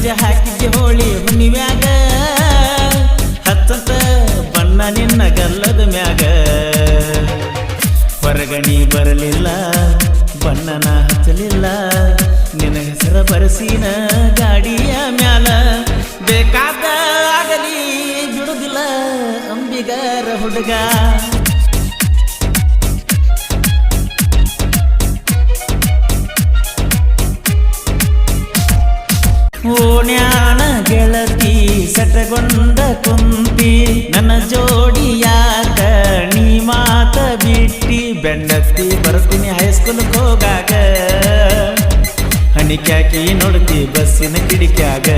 challenge ಹಾಕಿದ್ದೆ ಹೋಳಿ ಹುಣ್ಣಿಮ್ಯಾಗ ಹತ್ತಂತ ಬಣ್ಣ ನಿನ್ನ ಗಲ್ಲದ ಮ್ಯಾಗ ಹೊರಗಣಿ ಬರಲಿಲ್ಲ ಬಣ್ಣನ ಹಚ್ಚಲಿಲ್ಲ ನಿನ್ನ ಹೆಸರ ಬರಸಿನ ಗಾಡಿಯ ಮ್ಯಾಲ ಬೇಕಾದ ಆಗಲಿ ಬಿಡುದಿಲ್ಲ ಅಂಬಿಗರ ಹುಡುಗ ಓಣ್ಯಾಣ ಗೆಳತಿ ಸಟಗೊಂಡ ಕುಂತಿ ನನ್ನ ಜೋಡಿ ಯಾಕ ನೀ ಮಾತ ಬಿಟ್ಟಿ ಬೆನ್ನತ್ತಿ ಬರ್ತೀನಿ ಹೈಸ್ಕೂಲ್ಗೆ ಹೋಗಾಗ ಹಣಿಕ್ಯಾಕಿ ನೋಡ್ತಿ ಬಸ್ಸಿನ ಕಿಡಿಕ್ಯಾಗ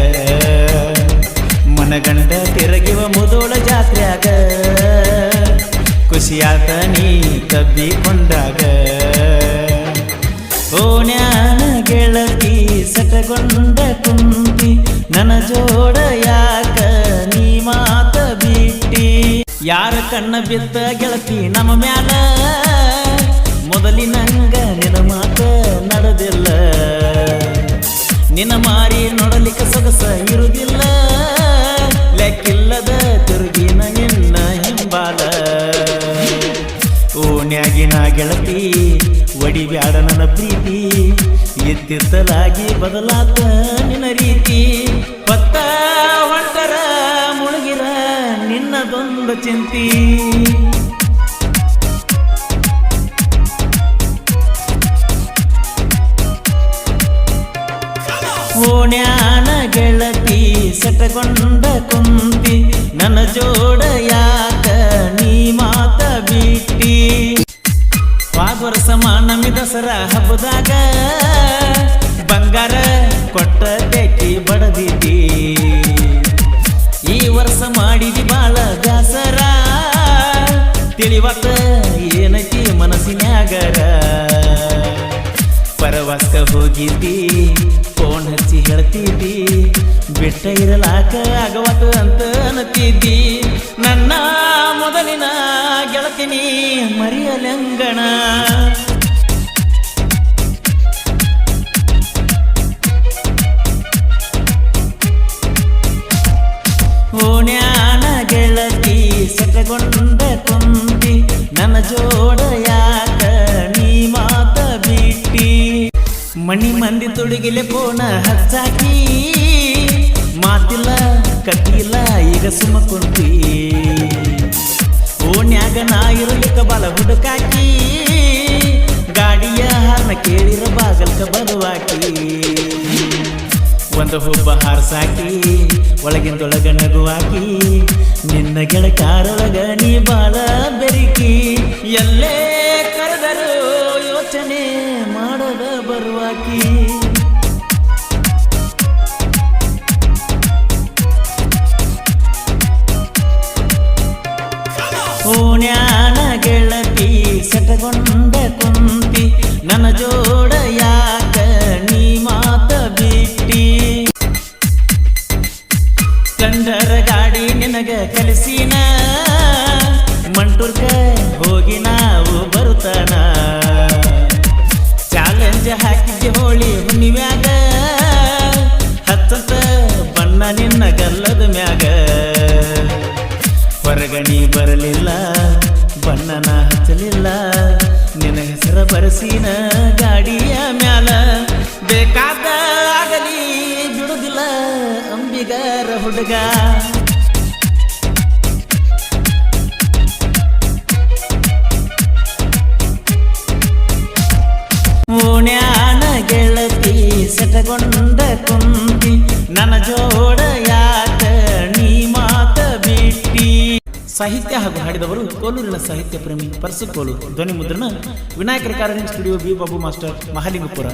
ಮನಗಂಡ ತಿರುಗಿವ ಮುದೋಳ ಜಾತ್ರ್ಯಾಗ ಖುಷಿಯಾತ ನೀ ತಬ್ಬಿಕೊಂಡಾಗ ಓಣ್ಯಾನ ಗೆಳತಿ ಸಟಗೊಂಡ ಕುಂತಿ ನನ್ನ ಜೋಡ ಯಾಕ ನೀ ಮಾತ ಬಿಟ್ಟಿ ಯಾರ ಕಣ್ಣ ಬಿದ್ದ ಗೆಳತಿ ನಮ್ಮ ಮ್ಯಾಲ ಮೊದಲಿನಂಗ ನಿನ್ನ ಮಾತ ನಡೆದಿಲ್ಲ ನಿನ್ನ ಮಾರಿ ನೋಡಲಿಕ್ಕೆ ಸೊಗಸ ಇರುವುದಿಲ್ಲ ಲೆಕ್ಕಿಲ್ಲದ ತಿರುಗಿನ ನಿನ್ನ ಹಿಂಬಾಲ ಓಣ್ಯಾಗಿನ ಗೆಳತಿ ಒಡಿಬ್ಯಾಡ ನನ್ನ ಪ್ರೀತಿ ಎತ್ತಿತ್ತಲಾಗಿ ಬದಲಾತ ನಿನ್ನ ರೀತಿ ಪತ್ತ ಹೊಂಟರ ಮುಳುಗಿರ ನಿನ್ನದೊಂದು ಚಿಂತಿ ಓಣ್ಯಾನ ಗೆಳತಿ ಸಟಗೊಂಡ ಕುಂತಿ ನನ್ನ ಜೋಡ ಯಾಕ ನೀ ಮಾತ ಬಿಟ್ಟಿ ವರ್ಷ ನಮ್ಮಿ ದಸರಾ ಹಬ್ಬದಾಗ ಬಂಗಾರ ಕೊಟ್ಟ ಬೇಕಿ ಬಡದಿದ್ದಿ ಈ ವರ್ಷ ಮಾಡಿದಿ ಬಾಳ ಬ್ಯಾಸರ ತಿಳಿವತ್ತ ಏನೈತಿ ಮನಸ್ಸಿನ್ಯಾಗರ ಪರವಾಸ್ಕ ಹೋಗಿದ್ದಿ ಫೋನ್ ಹಚ್ಚಿ ಹೇಳ್ತಿದ್ದಿ ಬಿಟ್ಟ ಇರಲಾಕ ಆಗವತ್ತು ಅಂತ ಅನ್ನತಿದ್ದಿ ನನ್ನ ಮೊದಲಿನ ಗೆಳತಿನಿ ಮರಿಯಲಂಗಣ ಓಣ್ಯಾನ ಗೆಳತಿ ಸಟಗೊಂಡ ಕುಂತಿ ನನ್ನ ಜೋಡ ಯಾಕ ನೀ ಮಾತ ಬಿಟ್ಟಿ ಮಣಿ ಮಂದಿ ತೊಡಗಿಲೆ ಫೋನ ಹಚ್ಚಾಕಿ ಮಾತಿಲ್ಲ ಕಟ್ಟಿಲ್ಲ ಈಗ ಸುಮ್ಮ ಕುಂತಿ ಓಣ್ಯಾಗ ನಾ ಇರಲಿಕ್ಕ ಬಾಲ ಹುಡುಕಾಕಿ ಗಾಡಿಯ ಹಾರ್ನ ಕೇಳಿರ ಬಾಗಲ್ಕ ಬರುವಾಕಿ ಒಂದು ಹುಬ್ಬ ಹಾರ್ಸಾಕಿ ಒಳಗಿಂದೊಳಗ ನಗುವಾಕಿ ನಿನ್ನ ಗೆಳಕಾರೊಳಗ ನೀ ಬಾಳ ಬೆರಿಕಿ ಎಲ್ಲೇ ಕರೆದರೂ ಯೋಚನೆ ಮಾಡದ ಬರುವಾಕಿ ಓಣ್ಯಾನ ಗೆಳತಿ ಸಟಗೊಂಡ ಕುಂತಿ ನನ್ನ ಜೋಡ ಯಾಕ ನೀ ಮಾತ ಬಿಟ್ಟಿ ಸ್ಪ್ಲೆಂಡರ್ ಗಾಡಿ ನಿನಗ ಕಲಿಸಿನ ಮಂಟೂರ್ಕ ಹೋಗಿ ನಾವು ಬರುತ್ತಾನ ಚಾಲೆಂಜ್ ಹಾಕಿದ್ದೆ ಹೋಳಿ ಹುಣ್ಣಿಮ್ಯಾಗ ಹತ್ತಂತ ಬಣ್ಣ ನಿನ್ನ ಗಲ್ಲದ ಮ್ಯಾಗ ಹೊರಗಣಿ ಬರಲಿಲ್ಲ ಬಣ್ಣನ ಹಚ್ಚಲಿಲ್ಲ ನಿನ್ನ ಹೆಸರ ಬರಸಿನ ಗಾಡಿಯ ಮ್ಯಾಲ ಬೇಕಾದ ಆಗಲಿ ಬಿಡುದಿಲ್ಲ ಅಂಬಿಗರ ಹುಡುಗ ಓಣ್ಯಾನ ಗೆಳತಿ ಸಟಗೊಂಡ ಕುಂತಿ ನನ್ನ ಜೋಡ ಯಾಕ ನೀ ಮಾತ ಬಿಟ್ಟಿ ಸಾಹಿತ್ಯ ಹಾಗೂ ಹಾಡಿದವರು ಕೋಲೂರಿನ ಸಾಹಿತ್ಯ ಪ್ರೇಮಿ ಪರ್ಸು ಕೋಲು ಧ್ವನಿ ಮುದ್ರಣ ವಿನಾಯಕರ Karanji studio B Babu master Mahalingapura